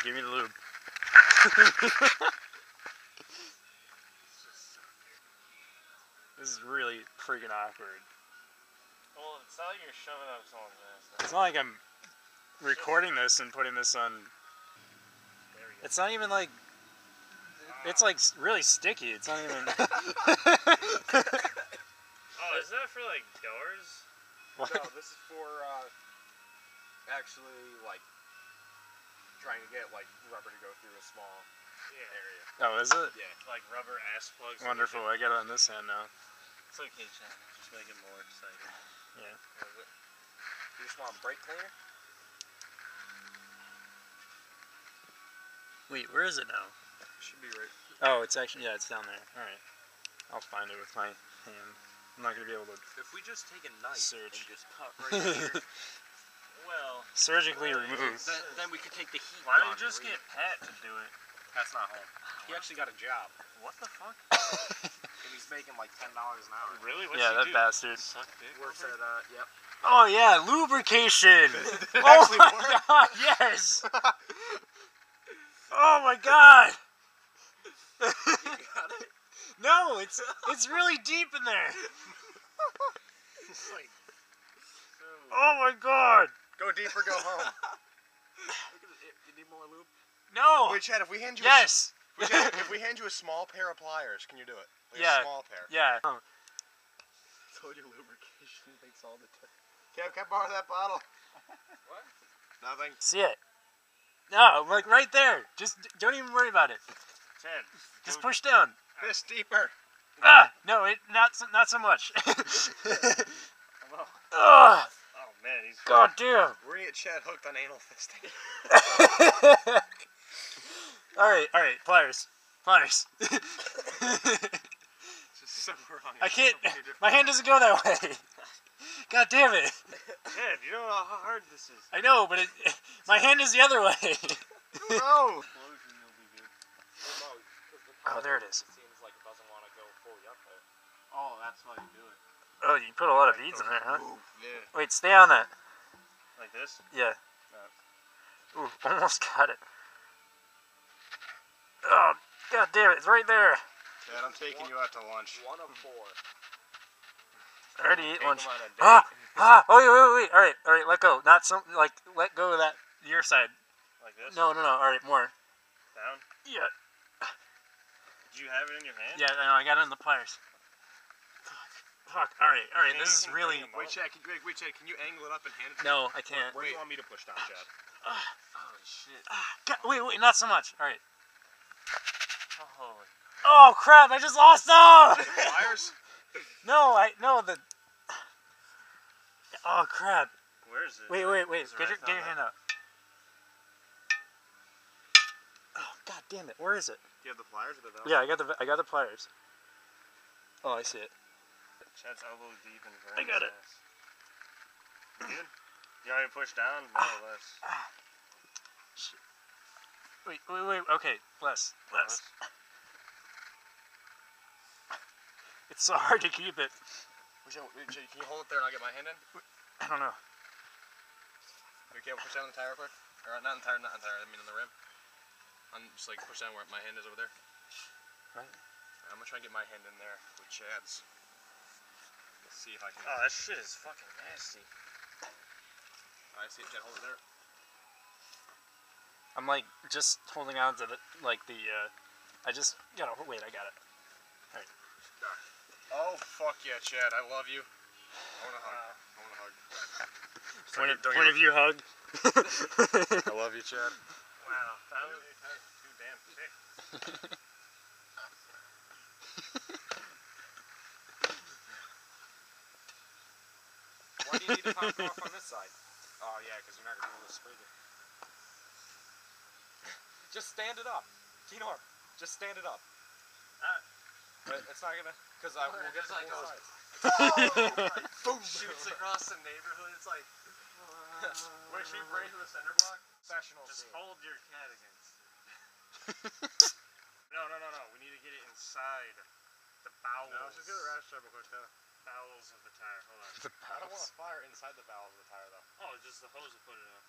give me the lube. This is really freaking awkward. Well, it's not like you're shoving up someone's ass. It's not like I'm recording this and putting this on. It's not even like. It's like really sticky. It's not even. Oh, is that for like doors? What? No, this is for actually like trying to get like rubber to go through a small area. Oh, is it? Yeah. Like rubber ass plugs. Wonderful. I got it on this hand now. It's okay, Chad. Just make it more exciting. Yeah. You just want a brake cleaner? Wait, where is it now? Should be right. Oh, it's actually, yeah, it's down there. Alright. I'll find it with my hand. I'm not going to be able to If we just take a knife search. and just cut right here, Well, surgically remove. then we could take the heat. why don't you just get Pat to do it? That's not home. He actually got a job. What the fuck? And he's making like $10 an hour. Really? What's Yeah, he that do? bastard. Suck dick? Works at, yep. Oh, yeah, lubrication! It Oh actually my worked. god, yes! Oh my god! You got it? No, it's really deep in there. It's like, Oh my god. go deep or go home. You need more lube? No. Wait, Chad, if we hand you Yes. if we hand you a small pair of pliers, can you do it? Like Yeah. A small pair. Yeah. Told you lubrication makes all the difference. Kev, can I borrow that bottle? What? Nothing. See it? No, like right there. Just don't even worry about it. Chad, Just push down. Fist deeper. Ah, no, not so much. hello. Ugh. Oh man, he's. God damn. We're gonna get Chad hooked on anal fisting. All right, pliers. Just so wrong. I can't. My hand doesn't go that way. God damn it. Chad, you don't know how hard this is. I know, but my hand is the other way. No. Oh, there it is. It seems like it doesn't want to go fully up there. Oh, that's why you do it. Oh, you put a lot of beads in there, huh? Yeah. Wait, stay on that. Like this? Yeah. Ooh, almost got it. Oh, god damn it, it's right there. Chad, I'm taking you out to lunch. 1 of 4. I already ate Take lunch. him on a date. Oh, wait. All right, let go. Not some, like, let go of that, your side. Like this? No, all right, more. Down? Yeah. Did you have it in your hand? Yeah, I know, I got it in the pliers. Fuck, all right, this is can really... bring him Wait, Chad, can you angle it up and hand it to me? No, I can't. Where do you want me to push down, Chad? Holy shit. God, wait, not so much. All right. Holy. Oh, crap, I just lost some! Pliers? No, the... Oh, crap. Where is it? Wait. Is it Get right your down hand there? up. Oh, god damn it. Where is it? Do you have the pliers or the velvet? Yeah, I got the pliers. Oh, I see it. Chad's elbow deep in I got it. Good? You want me to push down? More or less. Shit. Wait. Okay, less. It's so hard to keep it. Chad, can you hold it there and I'll get my hand in? I don't know. Okay, push down the tire quick. Or not the tire, I mean on the rim. I'm just like push down where my hand is over there. Right. I'm gonna try and get my hand in there with Chad's. Let's see if I can. Oh, that shit is fucking nasty. I see it, Chad. Hold it there. I'm like just holding on to the I just gotta wait. I got it. All right. Oh fuck yeah, Chad! I love you. I want a hug. Point of view hug. I love you, Chad. Wow, that was too damn thick. Why do you need to pop off on this side? Oh yeah, because you're not gonna be able to spray it. Just stand it up, Tinor. Just stand it up. It's not gonna, because we'll get to both sides. Boom! Shoots across the neighborhood. It's like, wait, should we break to the center block? Professional. Just scene. hold your cat against. No. We need to get it inside the bowels. No, let's just get the rash real quick though. Bowels of the tire. Hold on. I don't want to fire inside the valve of the tire though. Oh, just the hose will put it on.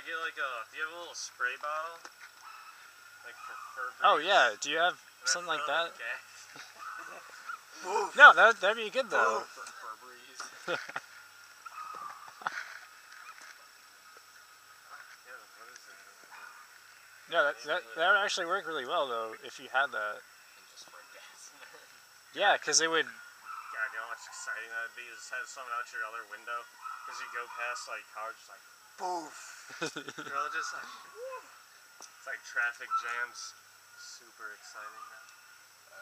want to get like a? Do you have a little spray bottle? Like for Febreze? Oh yeah, do you have And then something like fill that? it with gas? No, that'd be good though. For Febreze. Yeah, what is that? Yeah, that would actually work really well though if you had that. And just spray gas in there. Yeah, because it would. God, you know how much exciting that would be? Just have someone out your other window. Because you go past like cars, just like, boof. You're all just like, woof. It's like traffic jams. Super exciting now.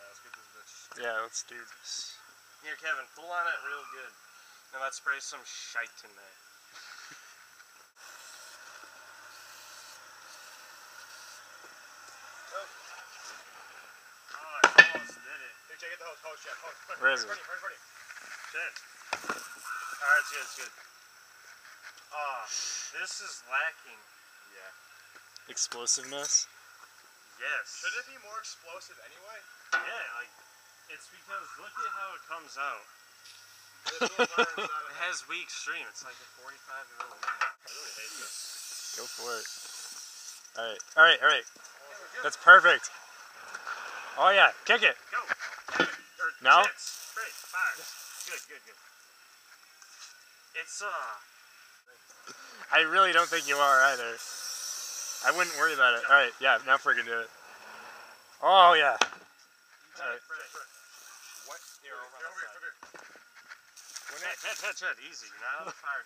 Let's get this bitch. Yeah, let's do this. Here, Kevin, pull on it real good. And let's spray some shite in there. Oh, I almost did it. Here, check it the hose, Chef. Hose. Where is it? Ready. Shit. Alright, it's good, it's good. Oh, this is lacking. Yeah. Explosiveness. Yes. Should it be more explosive anyway? Yeah, like, it's because look at how it comes out. It has weak stream. It's like a 45-year-old man. I really hate this. Go for it. Alright. That's perfect. Oh yeah, kick it. Go. Or No? Jets. Straight. Fire. Good. It's, I really don't think you are either. I wouldn't worry about it. Alright, yeah, now freaking do it. Oh yeah. Alright. What? Here, over here. Head. Easy. You're not on the fire.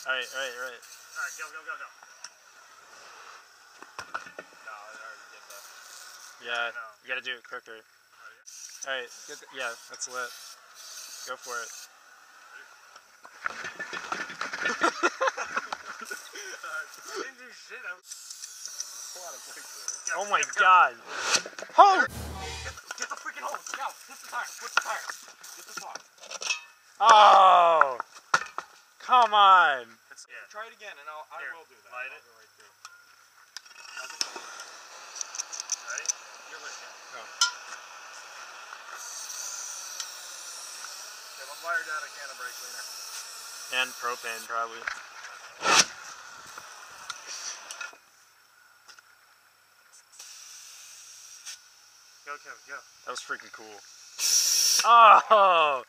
Alright. Alright, go. No, I already did that. Yeah, No. you gotta do it quicker. Alright, yeah, that's lit. Go for it. I didn't do shit. Oh my god. Oh! Get the freaking hose. Now, hit the tire. Push the tire. Get the top. Oh! Come on! Yeah. Try it again, and I Here, will do that. light I'll it. go right through. Ready? You're lifting. Oh. Okay, we'll wire down a can of brake cleaner. And propane, probably. Go, Kevin, go. That was freaking cool. Oh!